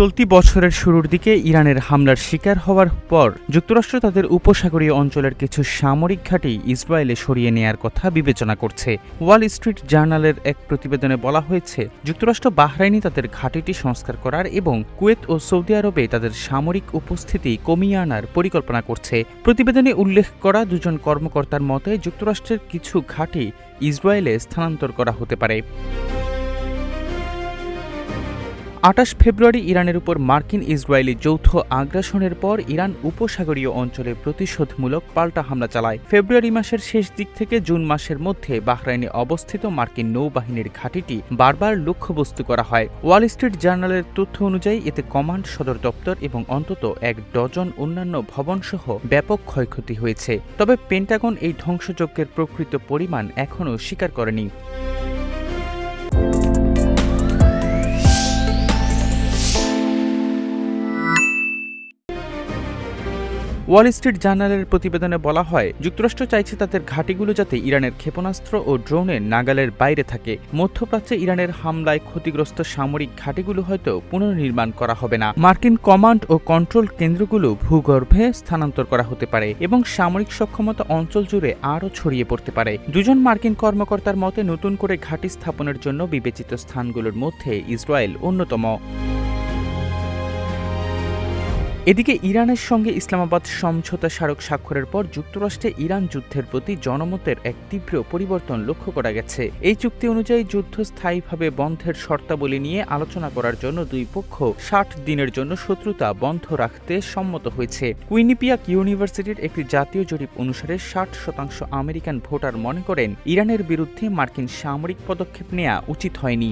চলতি বছরের শুরুর দিকে ইরানের হামলার শিকার হওয়ার পর যুক্তরাষ্ট্র তাদের উপসাগরীয় অঞ্চলের কিছু সামরিক ঘাঁটি ইসরায়েলে সরিয়ে নেয়ার কথা বিবেচনা করছে। ওয়াল স্ট্রিট জার্নালের এক প্রতিবেদনে বলা হয়েছে, যুক্তরাষ্ট্র বাহরাইনে তাদের ঘাঁটিটি সংস্কার করার এবং কুয়েত ও সৌদি আরবে তাদের সামরিক উপস্থিতি কমিয়ে আনার পরিকল্পনা করছে। প্রতিবেদনে উল্লেখ করা দুজন কর্মকর্তার মতে, যুক্তরাষ্ট্রের কিছু ঘাঁটি ইসরায়েলে স্থানান্তর করা হতে পারে। ২৮ ফেব্রুয়ারি ইরানের উপর মার্কিন ইসরায়েলি যৌথ আগ্রাসনের পর ইরান উপসাগরীয় অঞ্চলে প্রতিশোধমূলক পাল্টা হামলা চালায়। ফেব্রুয়ারি মাসের শেষ দিক থেকে জুন মাসের মধ্যে বাহরাইনে অবস্থিত মার্কিন নৌবাহিনীর ঘাঁটিটি বারবার লক্ষ্যবস্তু করা হয়। ওয়াল স্ট্রিট জার্নালের তথ্য অনুযায়ী এতে কমান্ড, সদর দপ্তর এবং অন্তত ১ ডজন অন্যান্য ভবনসহ ব্যাপক ক্ষয়ক্ষতি হয়েছে। তবে পেন্টাগন এই ধ্বংসযজ্ঞের প্রকৃত পরিমাণ এখনও স্বীকার করেনি। ওয়াল স্ট্রিট জার্নালের প্রতিবেদনে বলা হয়, যুক্তরাষ্ট্র চাইছে তাদের ঘাঁটিগুলো যাতে ইরানের ক্ষেপণাস্ত্র ও ড্রোনের নাগালের বাইরে থাকে। মধ্যপ্রাচ্যে ইরানের হামলায় ক্ষতিগ্রস্ত সামরিক ঘাঁটিগুলো হয়তো পুনর্নির্মাণ করা হবে না। মার্কিন কমান্ড ও কন্ট্রোল কেন্দ্রগুলো ভূগর্ভে স্থানান্তর করা হতে পারে এবং সামরিক সক্ষমতা অঞ্চল জুড়ে আরও ছড়িয়ে পড়তে পারে। দুজন মার্কিন কর্মকর্তার মতে, নতুন করে ঘাঁটি স্থাপনের জন্য বিবেচিত স্থানগুলোর মধ্যে ইসরায়েল অন্যতম। এদিকে ইরানের সঙ্গে ইসলামাবাদ সমঝোতা স্মারক স্বাক্ষরের পর যুক্তরাষ্ট্রে ইরান যুদ্ধের প্রতি জনমতের এক তীব্র পরিবর্তন লক্ষ্য করা গেছে। এই চুক্তি অনুযায়ী যুদ্ধ স্থায়ীভাবে বন্ধের শর্তাবলী নিয়ে আলোচনা করার জন্য দুই পক্ষ ৬০ দিনের জন্য শত্রুতা বন্ধ রাখতে সম্মত হয়েছে। কুইনিপিয়াক ইউনিভার্সিটির একটি জাতীয় জরিপ অনুসারে ৬০% আমেরিকান ভোটার মনে করেন ইরানের বিরুদ্ধে মার্কিন সামরিক পদক্ষেপ নেওয়া উচিত হয়নি।